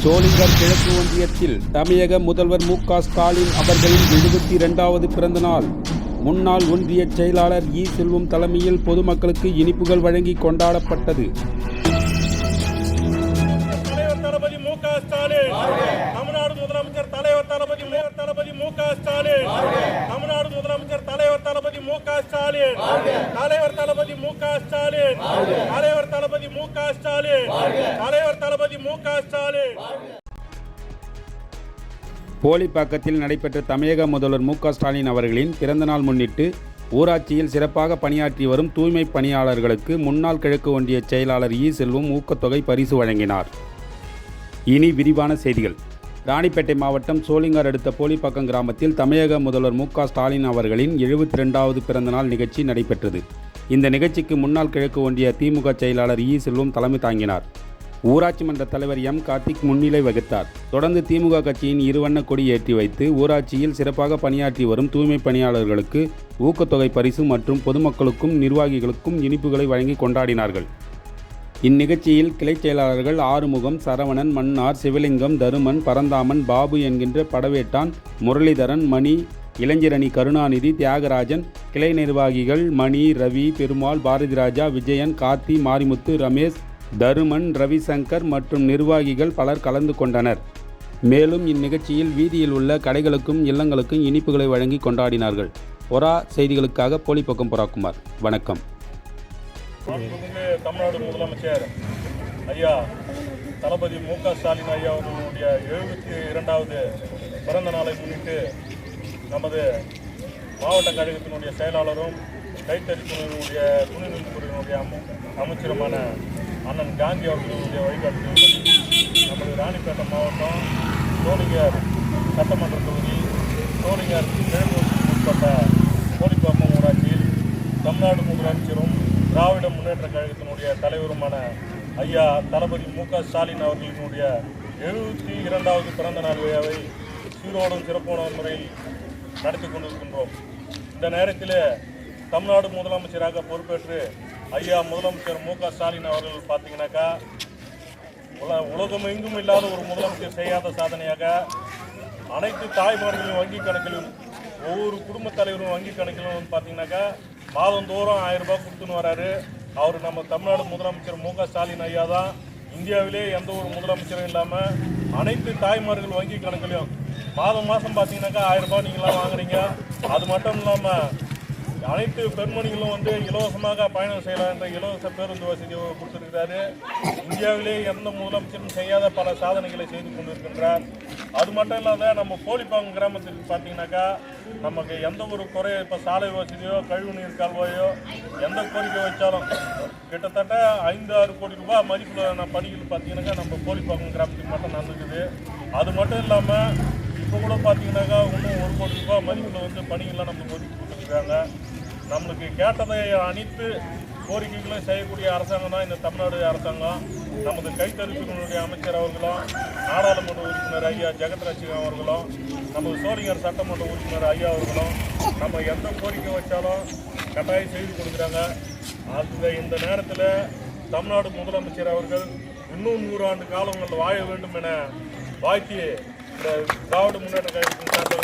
சோளிங்கர் கிழக்கு ஒன்றியத்தில் தமிழக முதல்வர் மு.க. ஸ்டாலின் அவர்களின் 72வது பிறந்த நாள் முன்னாள் ஒன்றிய செயலாளர் இ. செல்வம் தலைமையில் பொதுமக்களுக்கு இனிப்புகள் வழங்கி கொண்டாடப்பட்டது. தளபதி மு.க. ஸ்டாலின் தமிழ்நாடு முதலமைச்சர் தலைவர் தளபதி மு.க. ஸ்டாலின் தமிழ்நாடு முதலமைச்சர் தலைவர் தளபதி மு.க. ஸ்டாலின் தலைவர் தளபதி மு.க. ஸ்டாலின் தலைவர் தளபதி மு.க. ஸ்டாலின் தலைவர் தளபதி மு.க. ஸ்டாலின். போலிப்பாக்கத்தில் நடைபெற்ற தமிழக முதல்வர் மு.க. ஸ்டாலின் அவர்களின் பிறந்தநாள் முன்னிட்டு ஊராட்சியில் சிறப்பாக பணியாற்றி வரும் தூய்மை பணியாளர்களுக்கு முன்னாள் கிழக்கு ஒன்றிய செயலாளர் இ. செல்வம் ஊக்கத்தொகை பரிசு வழங்கினார். இனி விரிவான செய்திகள். ராணிப்பேட்டை மாவட்டம் சோளிங்கர் அடுத்த போலிப்பாக்கம் கிராமத்தில் தமிழக முதல்வர் மு.க. ஸ்டாலின் அவர்களின் 72வது பிறந்தநாள் நிகழ்ச்சி நடைபெற்றது. இந்த நிகழ்ச்சிக்கு முன்னாள் கிழக்கு ஒன்றிய திமுக செயலாளர் இ. செல்வம் தலைமை தாங்கினார். ஊராட்சி மன்ற தலைவர் எம். கார்த்திக் முன்னிலை வகித்தார். தொடர்ந்து திமுக கட்சியின் இருவண்ண கொடி ஏற்றி வைத்து ஊராட்சியில் சிறப்பாக பணியாற்றி வரும் தூய்மை பணியாளர்களுக்கு ஊக்கத்தொகை பரிசு மற்றும் பொதுமக்களுக்கும் நிர்வாகிகளுக்கும் இனிப்புகளை வழங்கி கொண்டாடினார்கள். இந்நிகழ்ச்சியில் கிளை செயலாளர்கள் ஆறுமுகம், சரவணன், மன்னார், சிவலிங்கம், தருமன், பரந்தாமன், பாபு என்கின்ற படவேட்டான், முரளிதரன், மணி, இளைஞரணி கருணாநிதி, தியாகராஜன், கிளை நிர்வாகிகள் மணி, ரவி, பெருமாள், பாரதிராஜா, விஜயன், கார்த்தி, மாரிமுத்து, ரமேஷ், தருமன், ரவிசங்கர் மற்றும் நிர்வாகிகள் பலர் கலந்து கொண்டனர். மேலும் இந்நிகழ்ச்சியில் வீதியில் உள்ள கடைகளுக்கும் இல்லங்களுக்கும் இனிப்புகளை வழங்கி கொண்டாடினார்கள். ஒரா செய்திகளுக்காக போலிப்பாக்கம் புறாக்குமார். வணக்கம். தமிழ்நாடு முதலமைச்சர் ஐயா தளபதி மு.க. ஸ்டாலின் ஐயா அவர்களுடைய 72வது பிறந்த நாளை முன்னிட்டு நமது மாவட்ட கழகத்தினுடைய செயலாளரும் கைத்தறித்துறையினுடைய துணைநிலைத்துறையினுடைய அமைச்சருமான அண்ணன் காந்தி அவர்களுடைய வழிகாட்டுதல் நமது ராணிப்பேட்டை மாவட்டம் சோளிங்கர் சட்டமன்ற தொகுதி சோளிங்கர் கிழக்கு உட்பட்ட போலிப்பாக்கம் ஊராட்சியில் தமிழ்நாடு முதலமைச்சரும் திராவிட முன்னேற்ற கழகத்தினுடைய தலைவருமான ஐயா தளபதி மு.க. ஸ்டாலின் அவர்களினுடைய 72வது பிறந்த நாள் விழாவை சீரோடும் சிறப்பான முறையில் நடத்தி கொண்டிருக்கின்றோம். இந்த நேரத்தில் தமிழ்நாடு முதலமைச்சராக பொறுப்பேற்று ஐயா முதலமைச்சர் மு.க. ஸ்டாலின் அவர்கள் பார்த்தீங்கன்னாக்கா உலகம் எங்கும் இல்லாத ஒரு முதலமைச்சர் செய்யாத சாதனையாக அனைத்து தாய்மார்களின் வங்கி கணக்கிலும் ஒவ்வொரு குடும்பத் தலைவரும் வங்கி கணக்கிலும் பார்த்தீங்கன்னாக்கா மாதந்தோறும் 1000 ரூபாய் கொடுத்துன்னு வராரு. அவர் நம்ம தமிழ்நாடு முதலமைச்சர் மு.க. ஸ்டாலின் ஐயா தான் இந்தியாவிலே எந்த ஒரு முதலமைச்சரும் இல்லாமல் அனைத்து தாய்மார்கள் வங்கி கணக்கிலையும் மாதம் பார்த்தீங்கன்னாக்கா 1000 ரூபாய் நீங்களாம் வாங்குறீங்க. அது மட்டும் இல்லாமல் அனைத்து பெண்மணிகளும் இலவசமாக பயணம் செய்யலாம் என்ற இலவச பேருந்து வசதி கொடுத்துருக்கிறாரு. இந்தியாவிலே எந்த முதலமைச்சரும் செய்யாத பல சாதனைகளை செய்து கொண்டிருக்கின்றார். அது மட்டும் இல்லாத நம்ம போலிப்பாக்கம் கிராமத்துக்கு பார்த்தீங்கன்னாக்கா நமக்கு எந்த ஒரு குறை இப்போ சாலை வசதியோ கழிவுநீர் கால்வாயோ எந்த கோரிக்கை வச்சாலும் கிட்டத்தட்ட 5-6 கோடி ரூபாய் மதிப்பிலான பணிகள் பார்த்தீங்கன்னாக்கா நம்ம போலிப்பாக்கம் கிராமத்துக்கு மட்டும் நடந்துக்குது. அது மட்டும் இல்லாமல் இப்போ கூட பார்த்தீங்கன்னாக்கா இன்னும் 1 கோடி ரூபாய் மதிப்பில் பணிகள்லாம் நம்மளுக்கு ஒதுக்கி கொடுத்துருக்காங்க. நம்மளுக்கு கேட்டதை அனைத்து கோரிக்கைகளும் செய்யக்கூடிய அரசாங்கம் தான் இந்த தமிழ்நாடு அரசாங்கம். நமது கைத்தறித்துறையினுடைய அமைச்சர் அவர்களும் நாடாளுமன்ற உறுப்பினர் ஐயா ஜெகத்ரட்சகன் அவர்களும் நமது சோளிங்கர் சட்டமன்ற உறுப்பினர் ஐயா அவர்களும் நம்ம எந்த கோரிக்கை வச்சாலும் கட்டாயம் செய்து கொடுக்குறாங்க. இந்த நேரத்தில் தமிழ்நாடு முதலமைச்சர் அவர்கள் இன்னும் 100 ஆண்டு காலங்கள் வாழ வேண்டும் என வாழ்த்தி இந்த திராவிட முன்னேற்ற கழகத்தின் சார்பாக